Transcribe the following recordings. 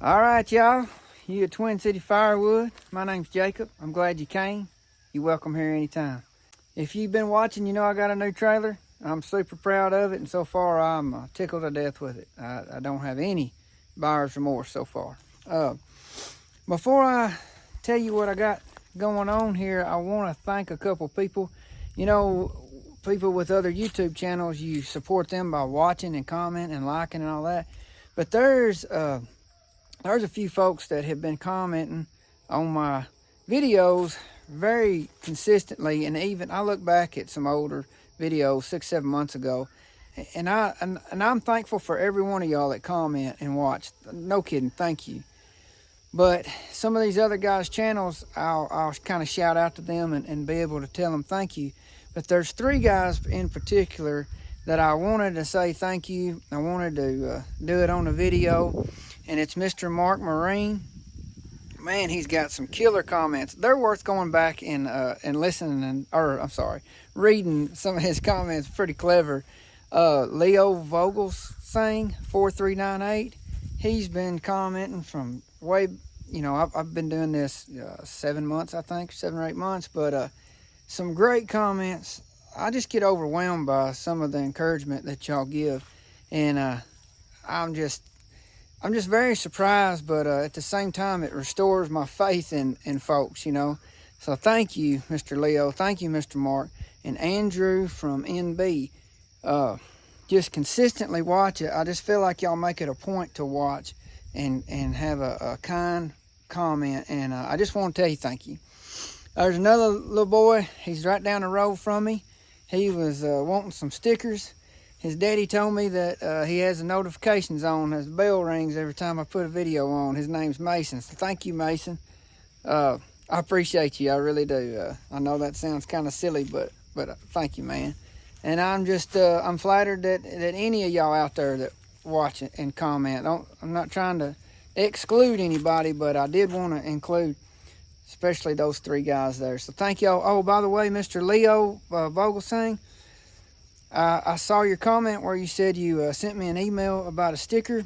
All right, y'all. You at Twin City Firewood. My name's Jacob. I'm glad you came. You're welcome here anytime. If you've been watching, you know I got a new trailer. I'm super proud of it, and so far I'm tickled to death with it. I don't have any buyer's remorse so far. Before I tell you what I got going on here, I want to thank a couple people. You know, people with other YouTube channels, you support them by watching and commenting and liking and all that. But there's a few folks that have been commenting on my videos very consistently, and even I look back at some older videos 6-7 months ago, and I'm thankful for every one of y'all that comment and watch. No kidding, thank you. But some of these other guys' channels, I'll kind of shout out to them and be able to tell them thank you. But there's 3 guys in particular that I wanted to say thank you. I wanted to do it on a video, and it's Mr. Mark Marine. Man, he's got some killer comments. They're worth going back and listening, reading some of his comments. Pretty clever. Leo Vogelsang 4398. He's been commenting from way, you know, I've been doing this 7 months, I think, 7 or 8 months, but some great comments. I just get overwhelmed by some of the encouragement that y'all give, and I'm just very surprised, but at the same time, it restores my faith in folks, you know. So thank you, Mr. Leo. Thank you, Mr. Mark. And Andrew from NB. Just consistently watch it. I just feel like y'all make it a point to watch and have a kind comment. And I just want to tell you thank you. There's another little boy. He's right down the road from me. He was wanting some stickers. His daddy told me that he has the notifications on as the bell rings every time I put a video on. His name's Mason. So thank you, Mason. I appreciate you. I really do. I know that sounds kind of silly, but thank you, man. And I'm just I'm flattered that any of y'all out there that watch it and comment. I'm not trying to exclude anybody, but I did want to include especially those 3 guys there. So thank y'all. Oh, by the way, Mr. Leo Vogelsang, I saw your comment where you said you sent me an email about a sticker.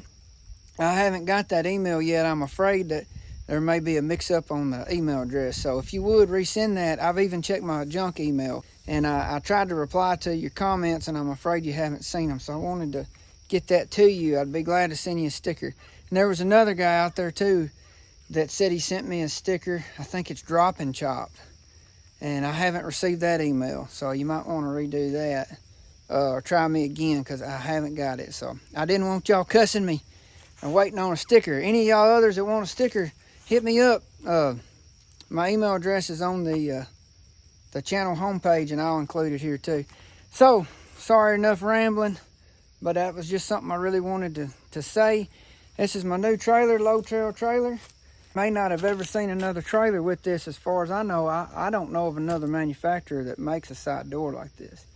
I haven't got that email yet. I'm afraid that there may be a mix-up on the email address. So if you would resend that, I've even checked my junk email. And I tried to reply to your comments, and I'm afraid you haven't seen them. So I wanted to get that to you. I'd be glad to send you a sticker. And there was another guy out there, too, that said he sent me a sticker. I think it's Drop and Chop. And I haven't received that email. So you might want to redo that. Or try me again, because I haven't got it. So I didn't want y'all cussing me and waiting on a sticker. Any of y'all others that want a sticker, hit me up. My email address is on the channel homepage, and I'll include it here too. So sorry, enough rambling, but that was just something I really wanted to say. This is my new trailer, Loadtrail trailer. May not have ever seen another trailer with this. As far as I know, I don't know of another manufacturer that makes a side door like this.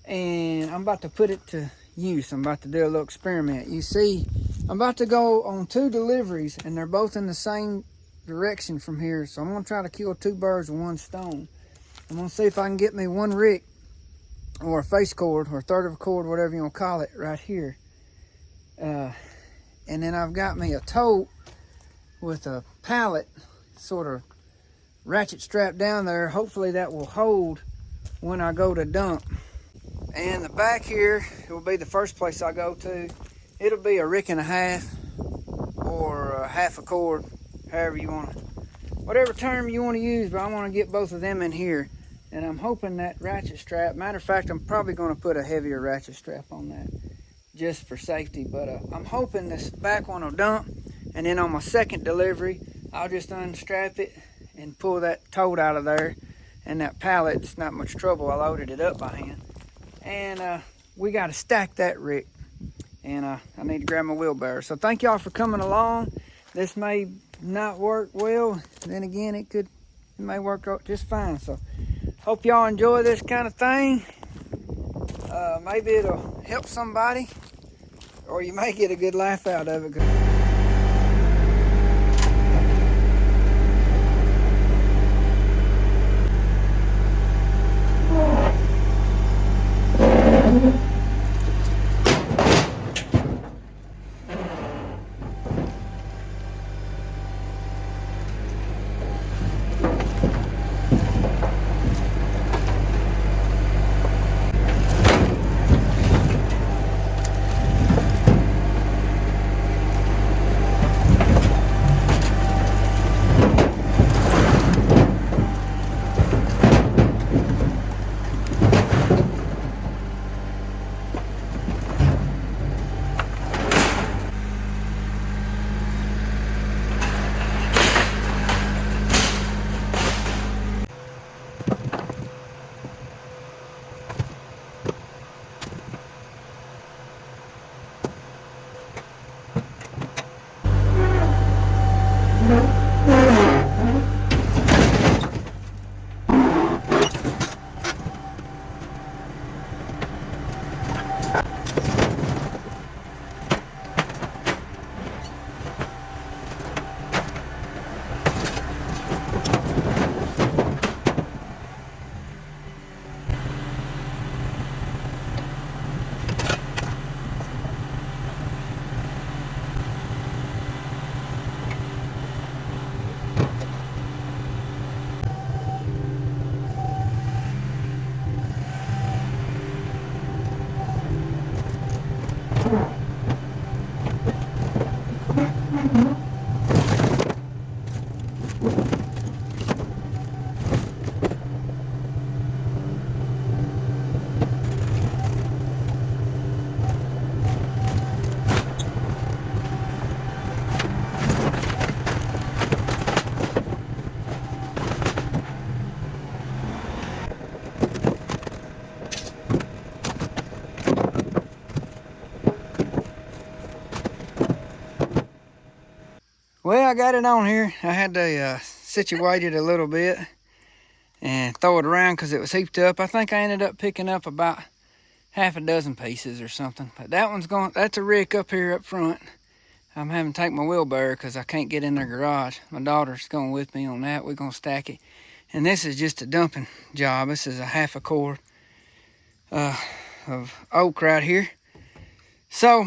And I'm about to put it to use. I'm about to do a little experiment. You see, I'm about to go on 2 deliveries, and they're both in the same direction from here. So I'm going to try to kill 2 birds with 1 stone. I'm going to see if I can get me 1 rick or a face cord or a third of a cord, whatever you want to call it, right here. And then I've got me a tote with a pallet sort of ratchet strapped down there. Hopefully that will hold when I go to dump. And the back here, it will be the first place I go to. It'll be a rick and a half or a half a cord, however you want to, whatever term you want to use, but I want to get both of them in here. And I'm hoping that ratchet strap, matter of fact, I'm probably going to put a heavier ratchet strap on that just for safety. But I'm hoping this back one will dump. And then on my second delivery, I'll just unstrap it and pull that tote out of there. And that pallet, it's not much trouble. I loaded it up by hand. And we got to stack that rick. And I need to grab my wheelbarrow. So thank y'all for coming along. This may not work well. Then again, it may work out just fine. So hope y'all enjoy this kind of thing. Maybe it'll help somebody, or you may get a good laugh out of it. I got it on here. I had to situate it a little bit and throw it around because it was heaped up. I think I ended up picking up about half a dozen pieces or something. But that one's going, that's a rick up here up front. I'm having to take my wheelbarrow because I can't get in their garage. My daughter's going with me on that. We're going to stack it. And this is just a dumping job. This is a half a cord of oak right here. So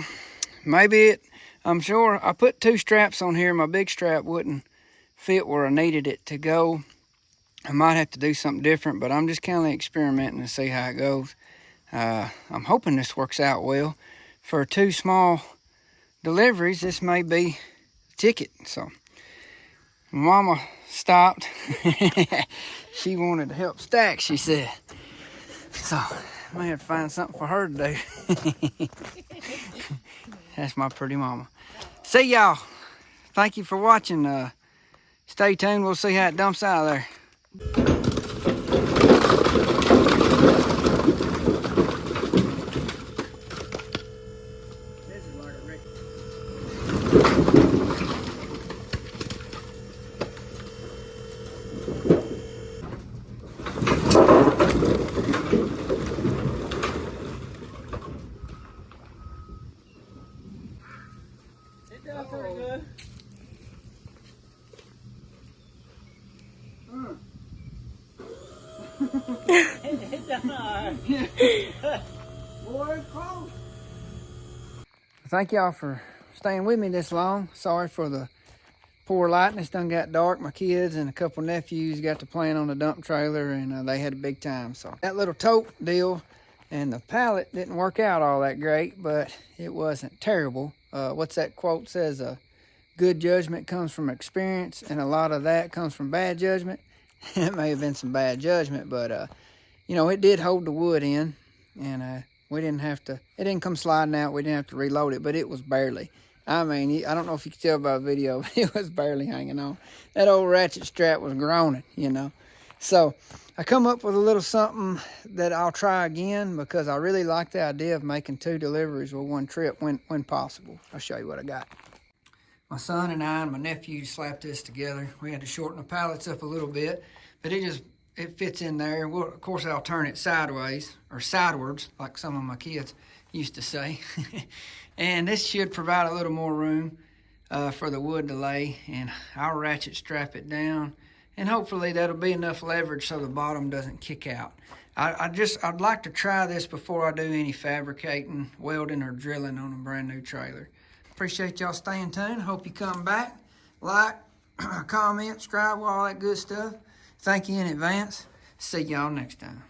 maybe I'm sure I put 2 straps on here. My big strap wouldn't fit where I needed it to go. I might have to do something different, but I'm just kind of experimenting to see how it goes. I'm hoping this works out well. For 2 small deliveries, this may be a ticket. So Mama stopped. She wanted to help stack, she said. So I may have to find something for her to do. That's my pretty mama. See y'all. Thank you for watching. Stay tuned. We'll see how it dumps out of there. This is like a wreck. It does pretty good. Thank y'all for staying with me this long. Sorry for the poor lighting. It's done got dark. My kids and a couple nephews got to playing on the dump trailer, and they had a big time. So that little tote deal and the pallet didn't work out all that great, but it wasn't terrible. What's that quote says? Good judgment comes from experience, and a lot of that comes from bad judgment. It may have been some bad judgment, but you know, it did hold the wood in, and we didn't have to, it didn't come sliding out. We didn't have to reload it, but it was barely. I mean, I don't know if you can tell by the video, but it was barely hanging on. That old ratchet strap was groaning, you know. So I come up with a little something that I'll try again because I really like the idea of making 2 deliveries with 1 trip when possible. I'll show you what I got. My son and I and my nephew slapped this together. We had to shorten the pallets up a little bit, but it fits in there. Well, of course, I'll turn it sideways or sidewards, like some of my kids used to say. And this should provide a little more room for the wood to lay, and I'll ratchet strap it down, and hopefully that'll be enough leverage so the bottom doesn't kick out. I'd like to try this before I do any fabricating, welding, or drilling on a brand new trailer. Appreciate y'all staying tuned. Hope you come back, like, comment, subscribe, all that good stuff. Thank you in advance. See y'all next time.